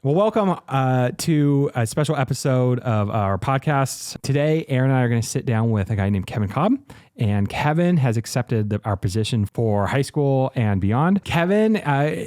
Well, welcome to a special episode of our podcasts. Today, Aaron and I are going to sit down with a guy named Kevin Kaub. And Kevin has accepted our position for high school and beyond. Kevin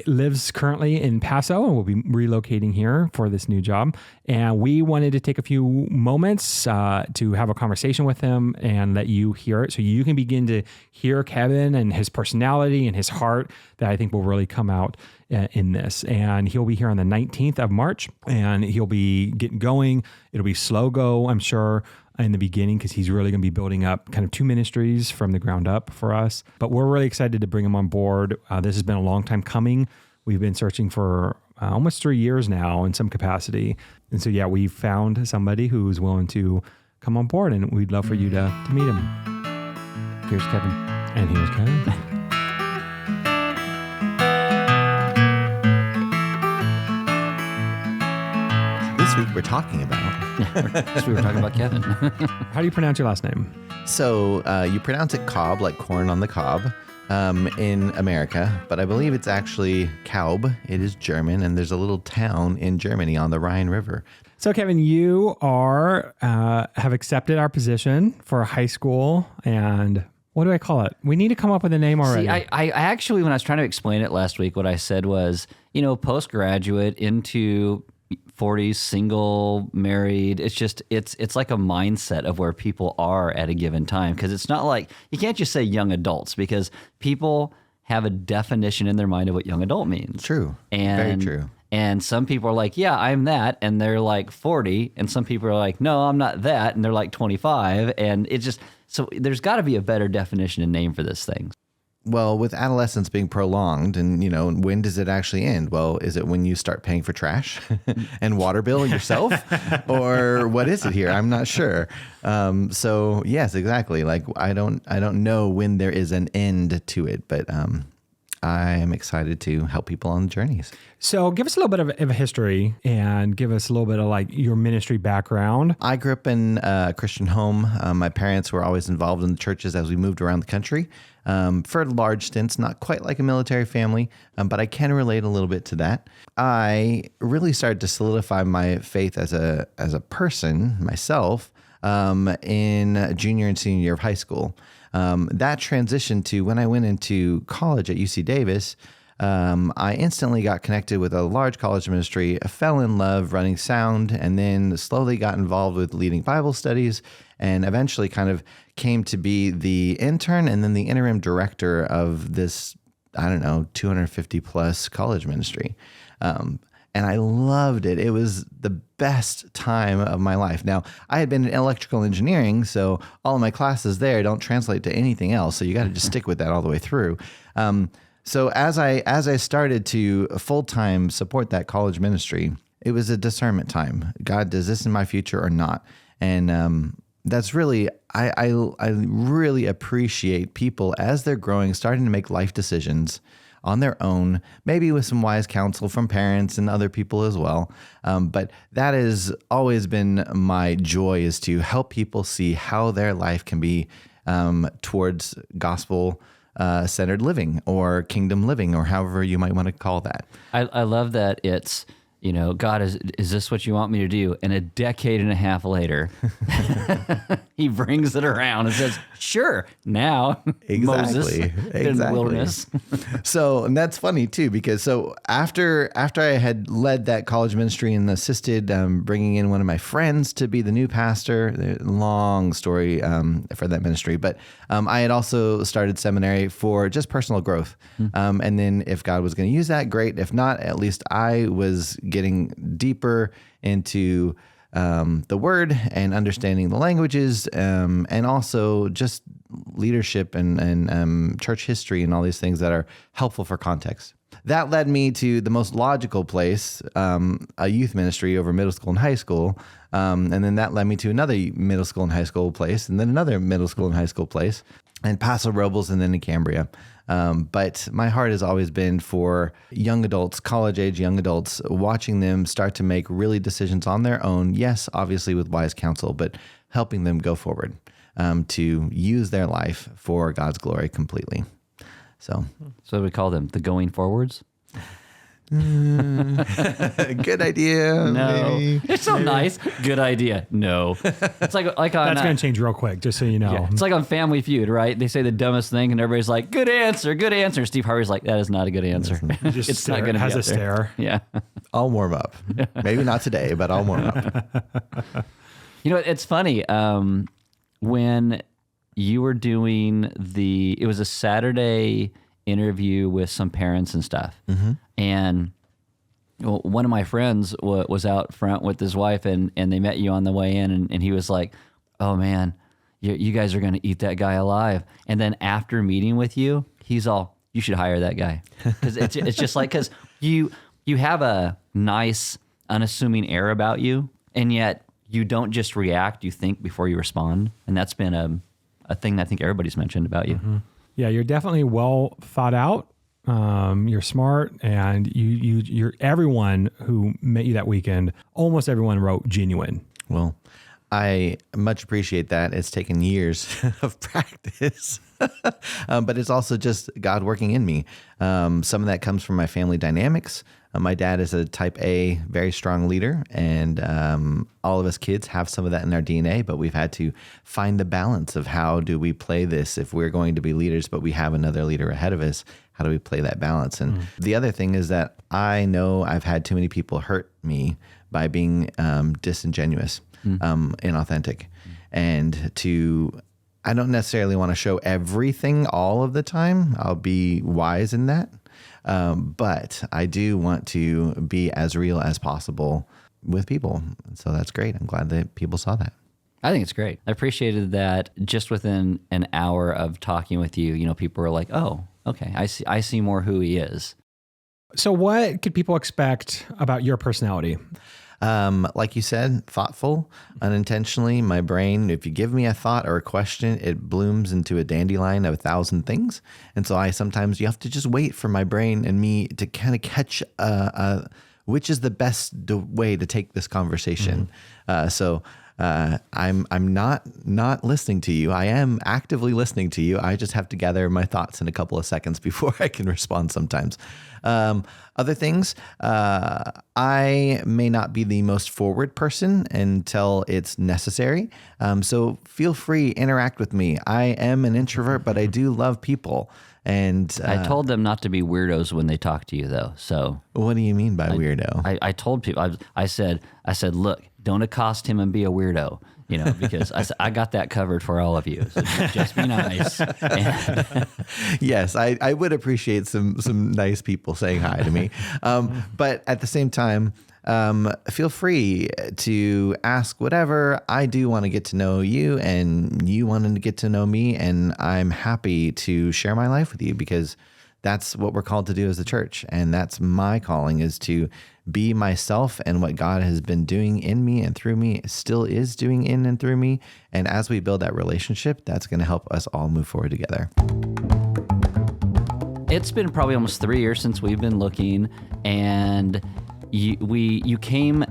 lives currently in Paso and will be relocating here for this new job. And we wanted to take a few moments to have a conversation with him and let you hear it so you can begin to hear Kevin and his personality and his heart that I think will really come out in this. And he'll be here on the 19th of March and he'll be getting going. It'll be slow go, I'm sure, in the beginning because he's really going to be building up kind of two ministries from the ground up for us. But we're really excited to bring him on board. This has been a long time coming. We've been searching for almost 3 years now in some capacity. And so, yeah, we found somebody who's willing to come on board and we'd love for you to meet him. Here's Kevin. And here's Kevin. This week we're talking about. We were talking about Kevin. How do you pronounce your last name? So you pronounce it Kaub, like corn on the cob, in America, but I believe it's actually Kaub. It is German, and there's a little town in Germany on the Rhine River. So, Kevin, you are have accepted our position for high school, and what do I call it? We need to come up with a name already. See, I actually, when I was trying to explain it last week, what I said was, postgraduate into 40s, single, married. It's just, it's like a mindset of where people are at a given time. Because it's not like, you can't just say young adults because people have a definition in their mind of what young adult means. True. Very true. And some people are like, yeah, I'm that. And they're like 40. And some people are like, no, I'm not that. And they're like 25. And it's just, so there's got to be a better definition and name for this thing. Well, with adolescence being prolonged and, when does it actually end? Well, is it when you start paying for trash and water bill yourself or what is it here? I'm not sure. So yes, exactly. Like I don't know when there is an end to it, but I am excited to help people on journeys. So give us a little bit of a history and give us a little bit of like your ministry background. I grew up in a Christian home. My parents were always involved in the churches as we moved around the country for large stints, not quite like a military family, but I can relate a little bit to that. I really started to solidify my faith as a person, myself, in junior and senior year of high school. That transition to when I went into college at UC Davis, I instantly got connected with a large college ministry, fell in love running sound, and then slowly got involved with leading Bible studies and eventually kind of came to be the intern and then the interim director of this, 250 plus college ministry. And I loved it. It was the best time of my life. Now, I had been in electrical engineering, so all of my classes there don't translate to anything else. So you got to just stick with that all the way through. So as I started to full-time support that college ministry, it was a discernment time. God, does this in my future or not? And that's really, I really appreciate people as they're growing, starting to make life decisions on their own, maybe with some wise counsel from parents and other people as well. But that has always been my joy, is to help people see how their life can be towards gospel centered living or kingdom living, or however you might want to call that. I love that it's, God, is this what you want me to do? And a decade and a half later, he brings it around and says, sure, now Moses in the wilderness. So, and that's funny too, because after I had led that college ministry and assisted bringing in one of my friends to be the new pastor, long story for that ministry, but I had also started seminary for just personal growth. And then if God was going to use that, great. If not, at least I was getting deeper into the word and understanding the languages, and also just leadership and church history and all these things that are helpful for context. That led me to the most logical place, a youth ministry over middle school and high school. And then that led me to another middle school and high school place, and then another middle school and high school place, and Paso Robles, and then in Cambria. But my heart has always been for young adults, college-age young adults, watching them start to make really decisions on their own. Yes, obviously with wise counsel, but helping them go forward to use their life for God's glory completely. So we call them the going forwards? Good idea. No, Maybe. it's so nice. Good idea. No, it's like on That's going to change real quick, just so you know. yeah, it's like on Family Feud, right? They say the dumbest thing, and everybody's like, "Good answer, good answer." Steve Harvey's like, "That is not a good answer. Just It's not stare- going to be has up a there." stare. Yeah. I'll warm up. Maybe not today, but I'll warm up. You know, it's funny. When you were doing it was a Saturday interview with some parents and stuff, and one of my friends was out front with his wife, and they met you on the way in, and he was like, "Oh man, you guys are going to eat that guy alive." And then after meeting with you, he's all, "You should hire that guy," because it's just like, because you have a nice, unassuming air about you, and yet you don't just react; you think before you respond, and that's been a thing that I think everybody's mentioned about you. Yeah, you're definitely well thought out. You're smart, and you're everyone who met you that weekend. Almost everyone wrote genuine. Well, I much appreciate that. It's taken years of practice, but it's also just God working in me. Some of that comes from my family dynamics. My dad is a type A, very strong leader, and all of us kids have some of that in our DNA, but we've had to find the balance of how do we play this if we're going to be leaders, but we have another leader ahead of us. How do we play that balance? And the other thing is that I know I've had too many people hurt me by being disingenuous, inauthentic. And I don't necessarily want to show everything all of the time. I'll be wise in that. But I do want to be as real as possible with people. So that's great. I'm glad that people saw that. I think it's great. I appreciated that just within an hour of talking with you, people were like, "Oh, okay, I see more who he is." So what could people expect about your personality? Like you said, thoughtful, unintentionally. My brain, if you give me a thought or a question, it blooms into a dandelion of 1,000 things. And so you have to just wait for my brain and me to kind of catch which is the best way to take this conversation. I'm not listening to you. I am actively listening to you. I just have to gather my thoughts in a couple of seconds before I can respond sometimes. Other things, I may not be the most forward person until it's necessary. So feel free, interact with me. I am an introvert, but I do love people. And I told them not to be weirdos when they talk to you, though. So what do you mean by weirdo? I told people, I said, look, don't accost him and be a weirdo, because I got that covered for all of you. So just be nice. Yes, I would appreciate some nice people saying hi to me. But at the same time, feel free to ask whatever. I do want to get to know you, and you wanted to get to know me, and I'm happy to share my life with you because that's what we're called to do as a church. And that's my calling, is to be myself, and what God has been doing in me and through me still is doing in and through me. And as we build that relationship, that's going to help us all move forward together. It's been probably almost 3 years since we've been looking, and you came.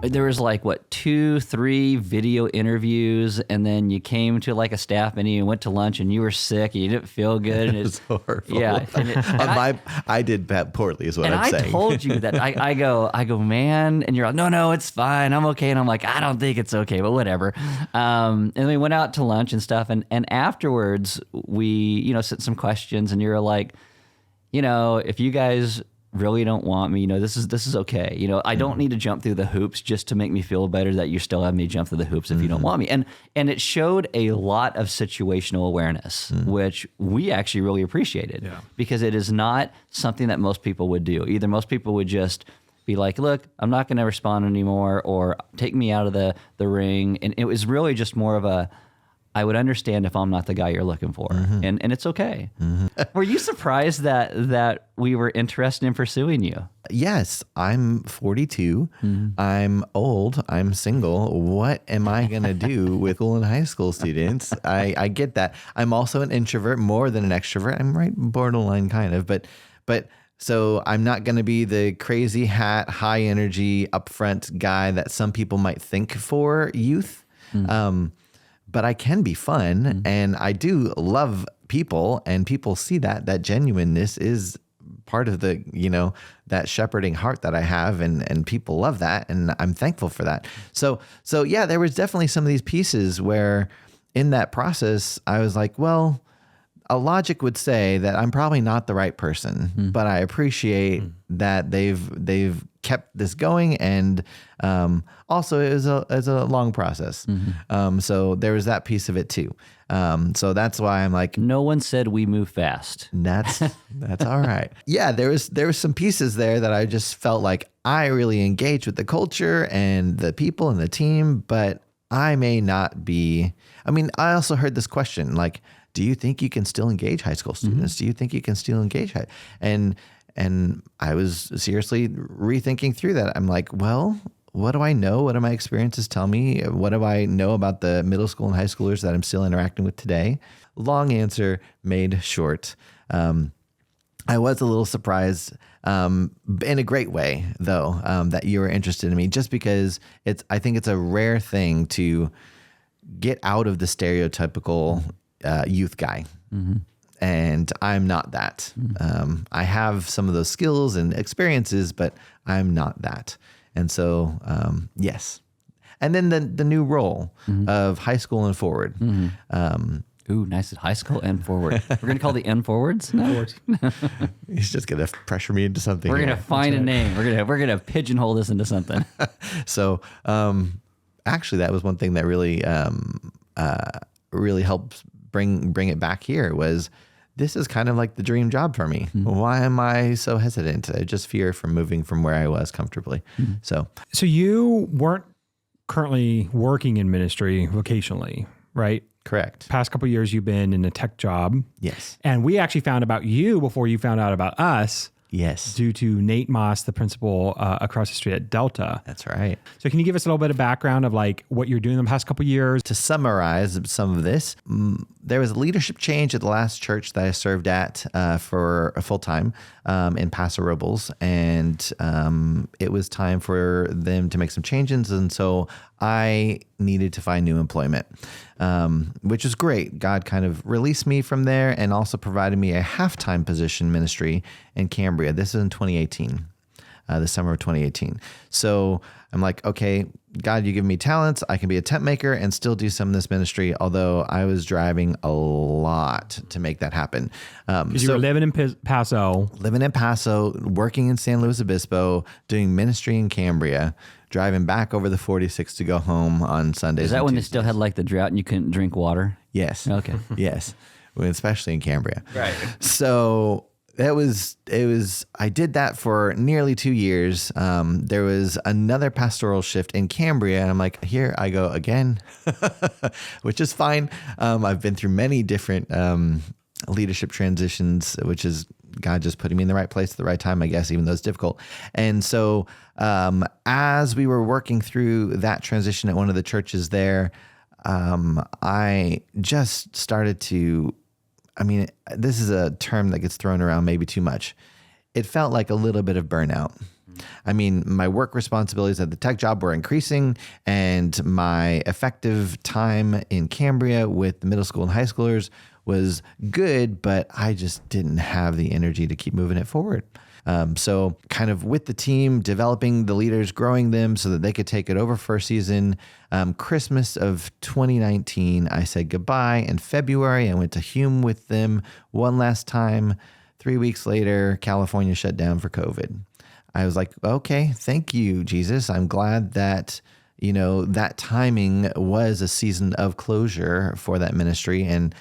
There was 2-3 video interviews, and then you came to a staff meeting and went to lunch, and you were sick and you didn't feel good. And It was horrible. Yeah, I did poorly, is what and I'm saying. I told you that. I go, man, and you're like, no, it's fine, I'm okay. And I'm like, I don't think it's okay, but whatever. And we went out to lunch and stuff, and afterwards we sent some questions, and you're like, if you guys really don't want me, this is okay. I don't need to jump through the hoops just to make me feel better that you still have me jump through the hoops if you don't want me. And it showed a lot of situational awareness, which we actually really appreciated, because it is not something that most people would do. Either most people would just be like, look, I'm not going to respond anymore, or take me out of the ring. And it was really just more of a, I would understand if I'm not the guy you're looking for, and it's okay. Were you surprised that we were interested in pursuing you? Yes, I'm 42. I'm old. I'm single. What am I going to do with school and high school students? I get that. I'm also an introvert more than an extrovert. I'm right borderline kind of, but so I'm not going to be the crazy hat, high energy, upfront guy that some people might think for youth. But I can be fun, and I do love people, and people see that genuineness is part of the, that shepherding heart that I have, and people love that. And I'm thankful for that. So yeah, there was definitely some of these pieces where in that process, I was like, well, a logic would say that I'm probably not the right person, but I appreciate that they've kept this going. And also it was a long process. So there was that piece of it too. So that's why I'm like, No one said we move fast. that's all right. Yeah, there was some pieces there that I just felt like I really engaged with the culture and the people and the team, but I may not be. I mean, I also heard this question, like, do you think you can still engage high school students? Do you think you can still engage And I was seriously rethinking through that. I'm like, well, what do I know? What do my experiences tell me? What do I know about the middle school and high schoolers that I'm still interacting with today? Long answer made short. I was a little surprised, in a great way, though, that you were interested in me, just because I think it's a rare thing to get out of the stereotypical youth guy. And I'm not that. I have some of those skills and experiences, but I'm not that. And so, yes. And then the new role of high school and forward. Ooh, nice. High school and forward. We're going to call the N forwards? No. He's just going to pressure me into something. We're going to find a name. We're going to pigeonhole this into something. So, actually, that was one thing that really, really helped bring it back here was this is kind of like the dream job for me. Why am I so hesitant? I just fear from moving from where I was comfortably. So you weren't currently working in ministry vocationally, right? correct. Past couple of years, you've been in a tech job. Yes. And we actually found about you before you found out about us. Yes. Due to Nate Moss, the principal across the street at Delta. That's right. So can you give us a little bit of background of like what you're doing the past couple of years? To summarize some of this, there was a leadership change at the last church that I served at for a full time in Paso Robles, and it was time for them to make some changes, and so I needed to find new employment, which is great. God kind of released me from there and also provided me a half-time position ministry in Cambria. This is in 2018. The summer of 2018. So I'm like, okay, God, you give me talents. I can be a tent maker and still do some of this ministry. Although I was driving a lot to make that happen. Because you were living in Paso. Living in Paso, working in San Luis Obispo, doing ministry in Cambria, driving back over the 46 to go home on Sundays. Is that when they still had like the drought and you couldn't drink water? Yes. Okay. Yes. Especially in Cambria. Right. So it was, I did that for nearly 2 years. There was another pastoral shift in Cambria, and I'm like, here I go again, which is fine. I've been through many different leadership transitions, which is God just putting me in the right place at the right time, I guess, even though it's difficult. And so as we were working through that transition at one of the churches there, I just started to, this is a term that gets thrown around maybe too much. It felt like a little bit of burnout. My work responsibilities at the tech job were increasing, and my effective time in Cambria with the middle school and high schoolers was good, but I just didn't have the energy to keep moving it forward. So kind of with the team, developing the leaders, growing them so that they could take it over for a season. Christmas of 2019, I said goodbye. In February, I went to Hume with them one last time. 3 weeks later, California shut down for COVID. I was like, okay, thank you, Jesus. I'm glad that, that timing was a season of closure for that ministry. And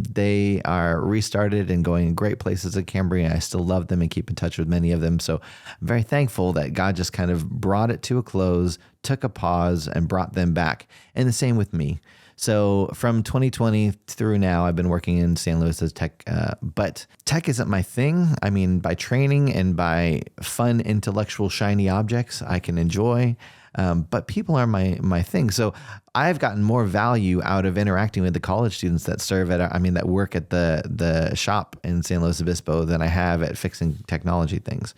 they are restarted and going in great places at Cambria. I still love them and keep in touch with many of them. So I'm very thankful that God just kind of brought it to a close, took a pause, and brought them back. And the same with me. So from 2020 through now, I've been working in San Luis as tech, but tech isn't my thing. By training and by fun, intellectual, shiny objects I can enjoy. But people are my thing. So I've gotten more value out of interacting with the college students that serve at, that work at the shop in San Luis Obispo than I have at fixing technology things.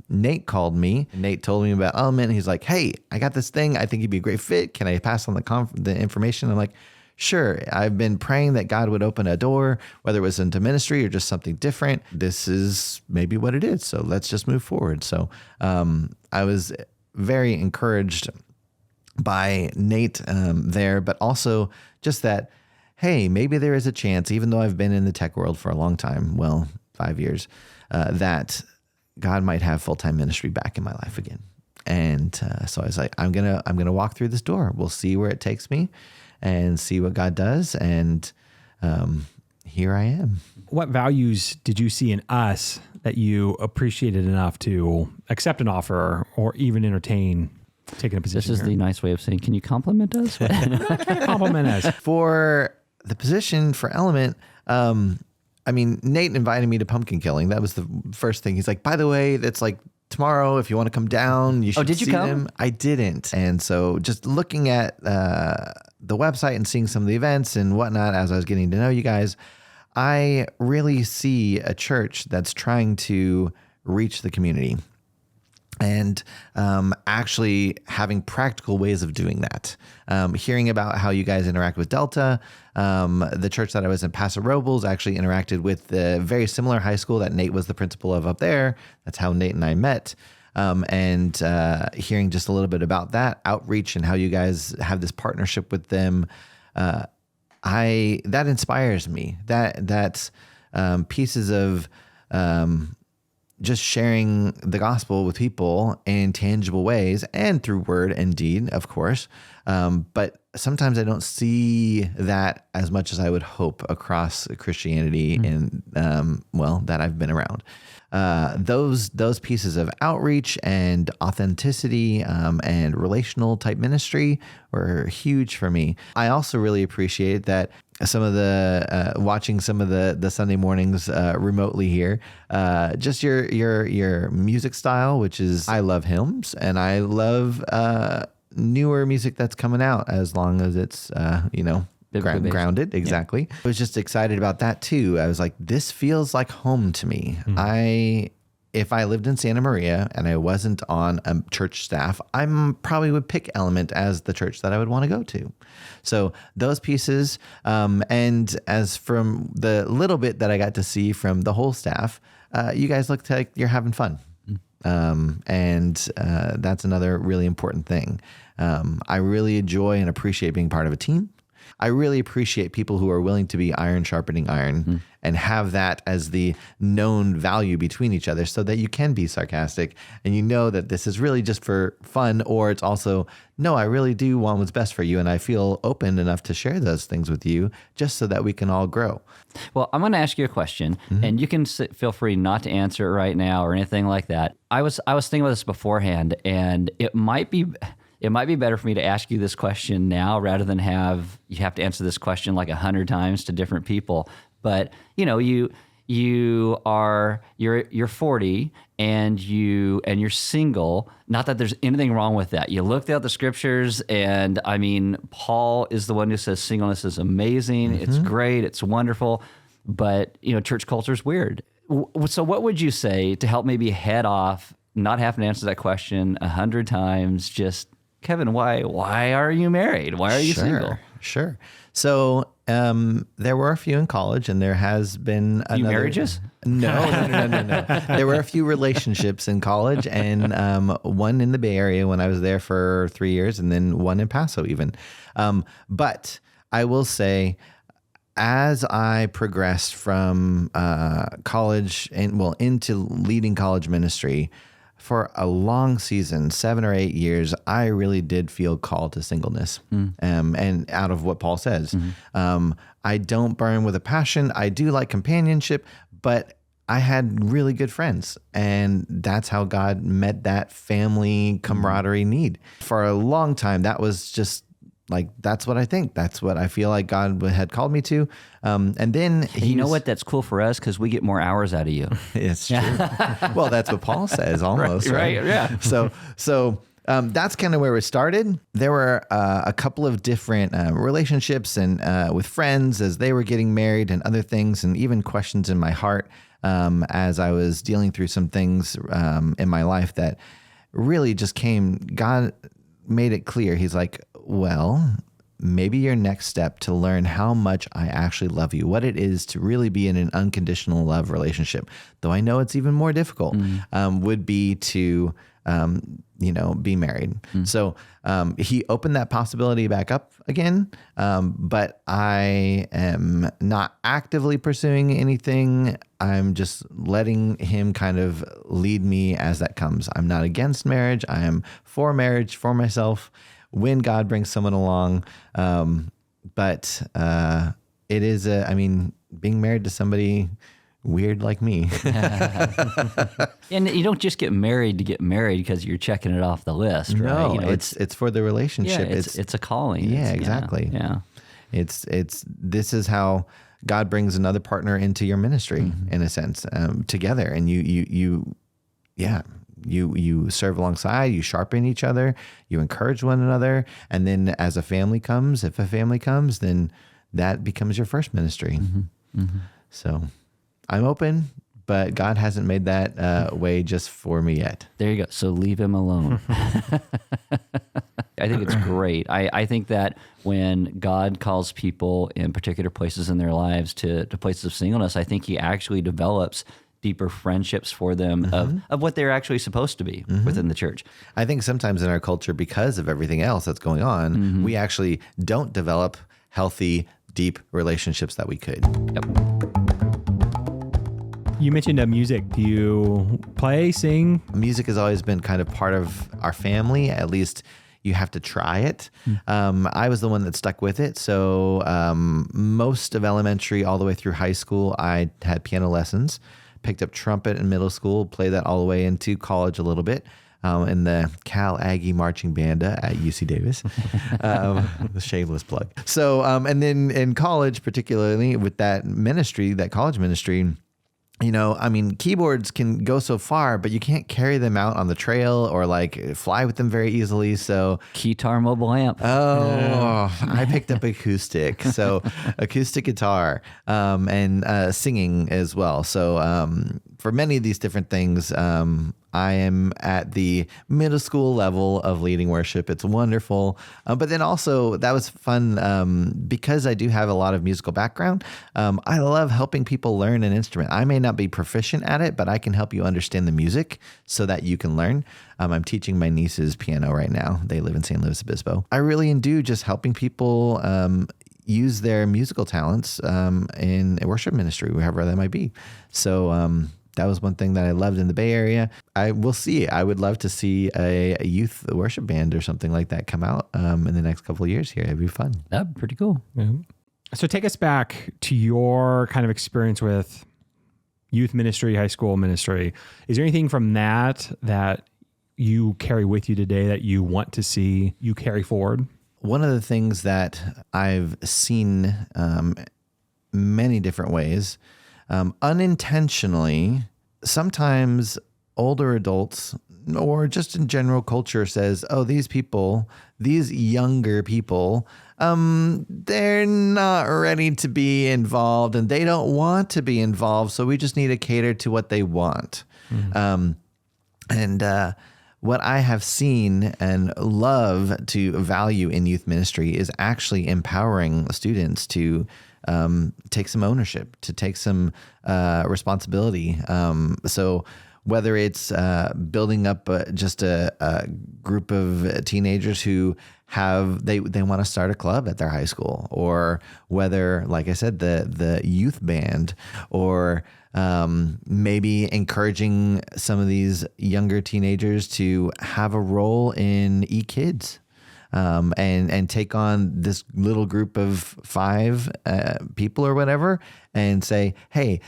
Nate called me. Nate told me about Element. He's like, hey, I got this thing. I think you'd be a great fit. Can I pass on the information? I'm like, sure, I've been praying that God would open a door, whether it was into ministry or just something different. This is maybe what it is. So let's just move forward. So I was very encouraged by Nate there, but also just that, hey, maybe there is a chance, even though I've been in the tech world for a long time, well, 5 years, that God might have full-time ministry back in my life again. And so I was like, I'm gonna walk through this door. We'll see where it takes me and see what God does. And here I am. What values did you see in us that you appreciated enough to accept an offer or even entertain taking a position? This is the nice way of saying, can you compliment us? I'm not trying to compliment us. For the position for Element, I mean, Nate invited me to pumpkin killing. That was the first thing. He's like, by the way, that's like tomorrow. If you want to come down, you should did you see come? them. I didn't. And so just looking at the website and seeing some of the events and whatnot as I was getting to know you guys, I really see a church that's trying to reach the community and actually having practical ways of doing that. Hearing about how you guys interact with Delta. The church that I was in, Paso Robles, actually interacted with the very similar high school that Nate was the principal of up there. That's how Nate and I met. And hearing just a little bit about that outreach and how you guys have this partnership with them, that inspires me. That's pieces of just sharing the gospel with people in tangible ways and through word and deed, of course. But sometimes I don't see that as much as I would hope across Christianity and, that I've been around. Those pieces of outreach and authenticity and relational type ministry were huge for me. I also really appreciate that some of the watching some of the Sunday mornings remotely here, just your music style, which is, I love hymns and I love newer music that's coming out, as long as it's grounded. Exactly. Yeah. I was just excited about that too. I was like, this feels like home to me. If I lived in Santa Maria and I wasn't on a church staff, I probably would pick Element as the church that I would want to go to. So those pieces, and as from the little bit that I got to see from the whole staff, you guys look like you're having fun. And that's another really important thing. I really enjoy and appreciate being part of a team. I really appreciate people who are willing to be iron sharpening iron and have that as the known value between each other, so that you can be sarcastic and you know that this is really just for fun, or it's also, no, I really do want what's best for you. And I feel open enough to share those things with you just so that we can all grow. Well, I'm going to ask you a question, and you can feel free not to answer it right now or anything like that. I was thinking about this beforehand, and it might be better for me to ask you this question now rather than you have to answer this question like 100 times to different people. But you're 40 and you're single. Not that there's anything wrong with that. You looked at the scriptures, and I mean, Paul is the one who says singleness is amazing. It's great. It's wonderful. But church culture is weird. So what would you say to help maybe head off, not having to answer that question 100 times, just, Kevin, why are you married? Why are you single? Sure. So there were a few in college, and there has been few marriages? No. There were a few relationships in college, and one in the Bay Area when I was there for 3 years, and then one in Paso even. But I will say, as I progressed from college into leading college ministry, for a long season, 7 or 8 years, I really did feel called to singleness. And out of what Paul says, I don't burn with a passion. I do like companionship, but I had really good friends. And that's how God met that family camaraderie need. For a long time, that was just like, that's what I think. That's what I feel like God had called me to. And then you know what? That's cool for us because we get more hours out of you. It's true. Well, that's what Paul says almost. Right? Yeah. So that's kind of where it started. There were a couple of different relationships and with friends as they were getting married and other things, and even questions in my heart as I was dealing through some things in my life that really just came. God made it clear. He's like, well, maybe your next step to learn how much I actually love you, what it is to really be in an unconditional love relationship, though I know it's even more difficult, would be to, be married. So he opened that possibility back up again, but I am not actively pursuing anything. I'm just letting him kind of lead me as that comes. I'm not against marriage. I am for marriage for myself when God brings someone along. But it is, being married to somebody weird like me. And you don't just get married to get married because you're checking it off the list, right? No, it's for the relationship. Yeah, it's a calling. Yeah, exactly. Yeah. This is how God brings another partner into your ministry in a sense, together. And you serve alongside, you sharpen each other, you encourage one another. And then as if a family comes, then that becomes your first ministry. So I'm open, but God hasn't made that way just for me yet. There you go. So leave him alone. I think it's great. I think that when God calls people in particular places in their lives to places of singleness, I think he actually develops deeper friendships for them of what they're actually supposed to be within the church. I think sometimes in our culture, because of everything else that's going on, we actually don't develop healthy, deep relationships that we could. Yep. You mentioned music. Do you play, sing? Music has always been kind of part of our family. At least you have to try it. I was the one that stuck with it. So most of elementary all the way through high school, I had piano lessons, picked up trumpet in middle school, played that all the way into college a little bit. In the Cal Aggie Marching Band at UC Davis. The shameless plug. So, and then in college, particularly with that ministry, that college ministry, keyboards can go so far, but you can't carry them out on the trail or like fly with them very easily. So Keytar mobile amp. I picked up acoustic. So acoustic guitar, and singing as well. So for many of these different things, I am at the middle school level of leading worship. It's wonderful. But then also that was fun because I do have a lot of musical background. I love helping people learn an instrument. I may not be proficient at it, but I can help you understand the music so that you can learn. I'm teaching my nieces piano right now. They live in St. Louis Obispo. I really do just helping people use their musical talents in a worship ministry, wherever that might be. So that was one thing that I loved in the Bay Area. I would love to see a youth worship band or something like that come out in the next couple of years here. It'd be fun. That'd be pretty cool. Yeah. So take us back to your kind of experience with youth ministry, high school ministry. Is there anything from that you carry with you today that you want to see you carry forward? One of the things that I've seen many different ways, unintentionally, sometimes older adults or just in general culture says, oh, these younger people, they're not ready to be involved and they don't want to be involved. So we just need to cater to what they want. What I have seen and love to value in youth ministry is actually empowering students to take some ownership, to take some responsibility. So whether it's building up just a group of teenagers who they want to start a club at their high school, or whether, like I said, the youth band, or maybe encouraging some of these younger teenagers to have a role in eKids. And take on this little group of 5 people or whatever and say, hey,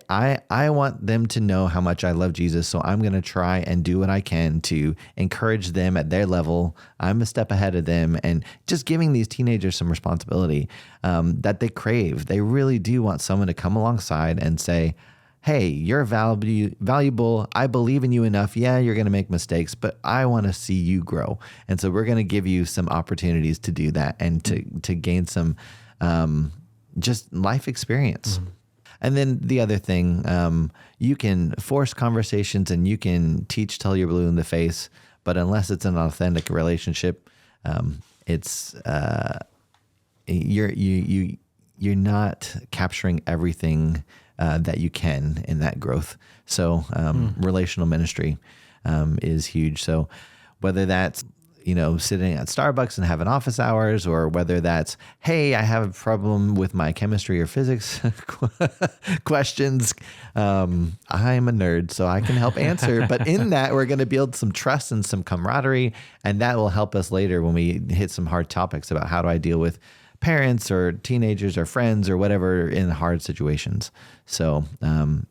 I want them to know how much I love Jesus. So I'm going to try and do what I can to encourage them at their level. I'm a step ahead of them, and just giving these teenagers some responsibility that they crave. They really do want someone to come alongside and say, hey, you're valuable. I believe in you enough. Yeah, you're going to make mistakes, but I want to see you grow. And so we're going to give you some opportunities to do that and to gain some just life experience. And then the other thing, you can force conversations and you can teach till you're blue in the face, but unless it's an authentic relationship, it's you're not capturing everything that you can in that growth. So relational ministry is huge. So whether that's sitting at Starbucks and having office hours, or whether that's, hey, I have a problem with my chemistry or physics questions. I'm a nerd, so I can help answer. But in that, we're going to build some trust and some camaraderie, and that will help us later when we hit some hard topics about how do I deal with parents or teenagers or friends or whatever in hard situations. So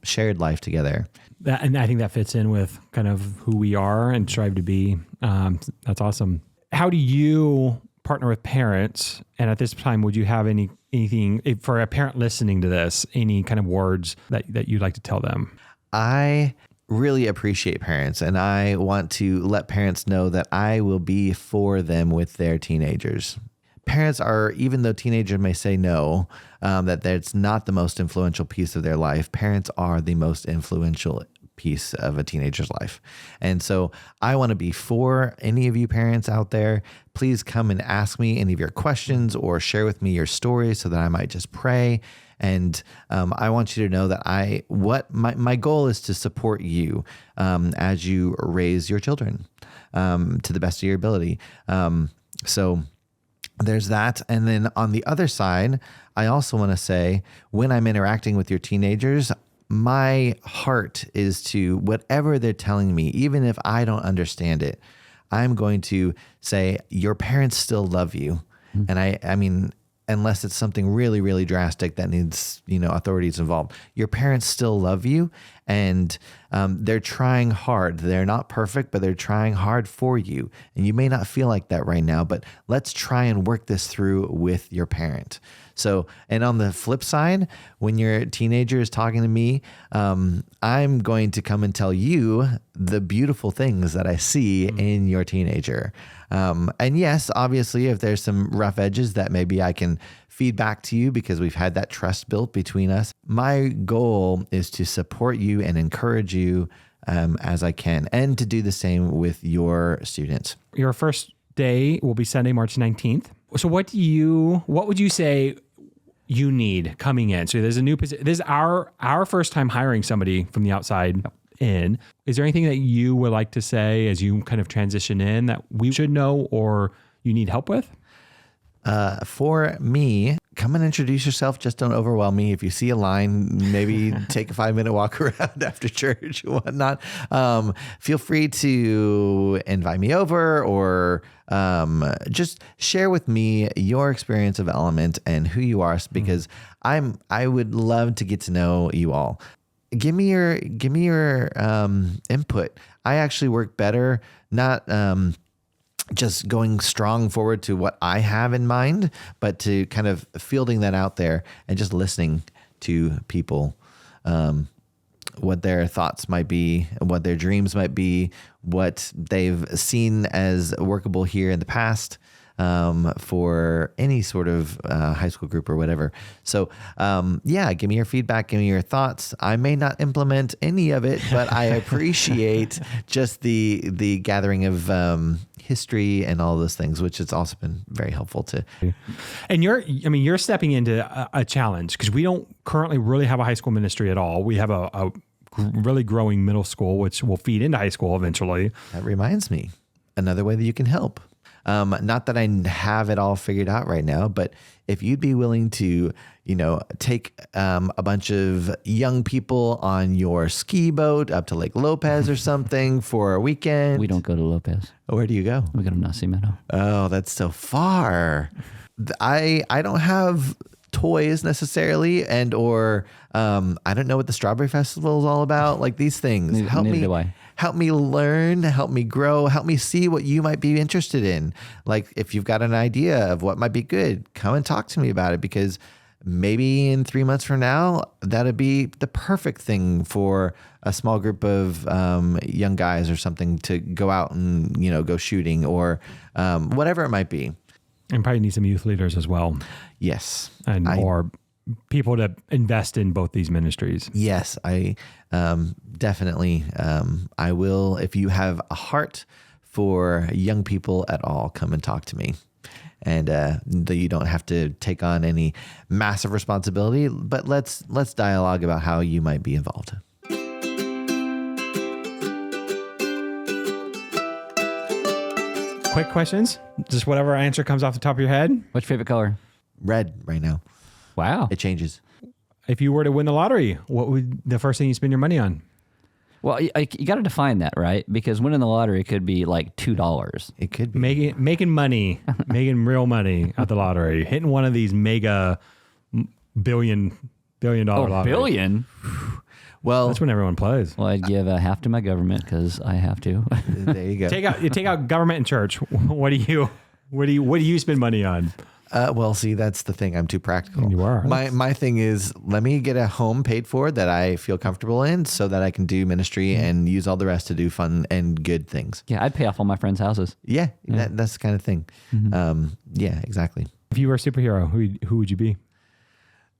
shared life together. And I think that fits in with kind of who we are and strive to be. That's awesome. How do you partner with parents? And at this time, would you have anything for a parent listening to this, any kind of words that you'd like to tell them? I really appreciate parents, and I want to let parents know that I will be for them with their teenagers. Parents are, even though teenagers may say no, that that's not the most influential piece of their life, parents are the most influential piece of a teenager's life. And so I want to be for any of you parents out there. Please come and ask me any of your questions or share with me your stories so that I might just pray. And I want you to know that my goal is to support you as you raise your children to the best of your ability. So there's that. And then on the other side, I also want to say, when I'm interacting with your teenagers, my heart is to whatever they're telling me, even if I don't understand it, I'm going to say, your parents still love you. Mm-hmm. And I mean, unless it's something really, really drastic that needs, authorities involved, your parents still love you, and they're trying hard. They're not perfect, but they're trying hard for you. And you may not feel like that right now, but let's try and work this through with your parent. So, and on the flip side, when your teenager is talking to me, I'm going to come and tell you the beautiful things that I see in your teenager. And yes, obviously, if there's some rough edges that maybe I can feed back to you because we've had that trust built between us, my goal is to support you and encourage you as I can, and to do the same with your students. Your first day will be Sunday, March 19th. So what would you say you need coming in? So there's a new position. This is our first time hiring somebody from the outside in. Is there anything that you would like to say as you kind of transition in that we should know or you need help with? For me, come and introduce yourself. Just don't overwhelm me. If you see a line, maybe take a 5-minute walk around after church or whatnot. Feel free to invite me over, or just share with me your experience of Element and who you are, because I would love to get to know you all. Give me your input. I actually work better, not just going strong forward to what I have in mind, but to kind of fielding that out there and just listening to people, what their thoughts might be, what their dreams might be, what they've seen as workable here in the past, for any sort of high school group or whatever. So give me your feedback, give me your thoughts. I may not implement any of it, but I appreciate just the gathering of history and all those things, which has also been very helpful to. And you're stepping into a challenge, because we don't currently really have a high school ministry at all. We have a really growing middle school, which will feed into high school eventually. That reminds me, another way that you can help. Not that I have it all figured out right now, but if you'd be willing to, take a bunch of young people on your ski boat up to Lake Lopez or something for a weekend. We don't go to Lopez. Where do you go? We go to Nacimiento. Oh, that's so far. I don't have toys necessarily, and or I don't know what the Strawberry Festival is all about. Like these things. Help me learn, help me grow, help me see what you might be interested in. Like if you've got an idea of what might be good, come and talk to me about it, because maybe in 3 months from now, that'd be the perfect thing for a small group of young guys or something to go out and, go shooting or whatever it might be. And probably need some youth leaders as well. Yes. And more people to invest in both these ministries. Yes, I definitely. I will. If you have a heart for young people at all, come and talk to me. and that you don't have to take on any massive responsibility. But let's dialogue about how you might be involved. Quick questions. Just whatever answer comes off the top of your head. What's your favorite color? Red right now. Wow. It changes. If you were to win the lottery, what would the first thing you spend your money on? Well, you got to define that, right? Because winning the lottery could be like $2. It could be. Making money, making real money at the lottery, hitting one of these mega billion dollar lotteries. Billion? Well, That's when everyone plays. Well, I'd give half to my government because I have to. there you go. Take out government and church. What do you spend money on? Well, see, that's the thing. I'm too practical. You are. My thing is, let me get a home paid for that I feel comfortable in, so that I can do ministry and use all the rest to do fun and good things. Yeah, I'd pay off all my friends' houses. Yeah. That's the kind of thing. Yeah, exactly. If you were a superhero, who would you be?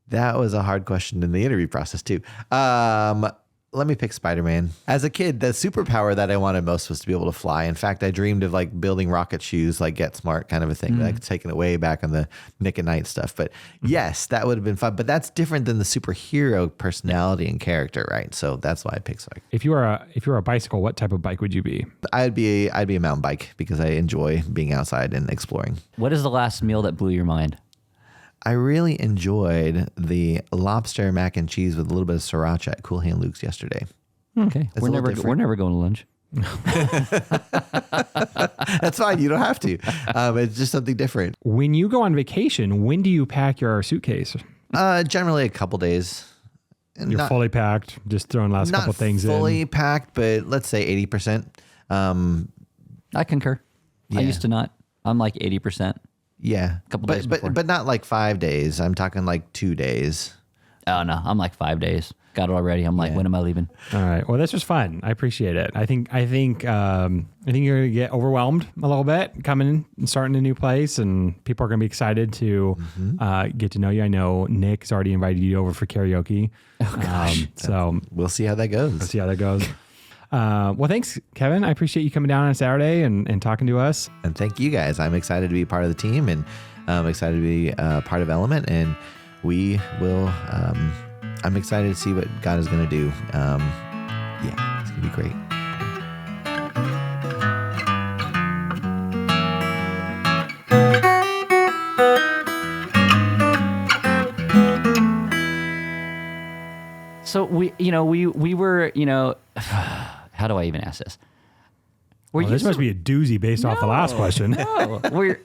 That was a hard question in the interview process too. Let me pick Spider-Man. As a kid, the superpower that I wanted most was to be able to fly. In fact, I dreamed of like building rocket shoes, like Get Smart kind of a thing, like taking it way back on the Nick at Night stuff. But yes, that would have been fun. But that's different than the superhero personality and character, right? So that's why I picked Spider. If you were a bicycle, what type of bike would you be? I'd be a mountain bike because I enjoy being outside and exploring. What is the last meal that blew your mind? I really enjoyed the lobster mac and cheese with a little bit of sriracha at Cool Hand Luke's yesterday. Okay, It's a we're little never different. going to lunch. That's fine. You don't have to. It's just something different. When you go on vacation, when do you pack your suitcase? Generally a couple days. You're fully packed, just throwing last couple things Not fully in. packed, but let's say 80%. I concur. I Yeah. used to not. I'm like 80%. Yeah. Couple but, days before. but not like 5 days. I'm talking like 2 days. Oh, no. I'm like 5 days. Got it already. I'm like, when am I leaving? All right. Well, this was fun. I appreciate it. I think you're gonna get overwhelmed a little bit coming and starting a new place, and people are gonna be excited to get to know you. I know Nick's already invited you over for karaoke. Oh gosh. So We'll see how that goes. let's see how that goes. Well, thanks, Kevin. I appreciate you coming down on Saturday and talking to us. And thank you guys. I'm excited to be part of the team, and I'm excited to be part of Element, and we will, I'm excited to see what God is going to do. Yeah, it's going to be great. So we were, how do I even ask this? Well, this must be a doozy based off the last question. No, we're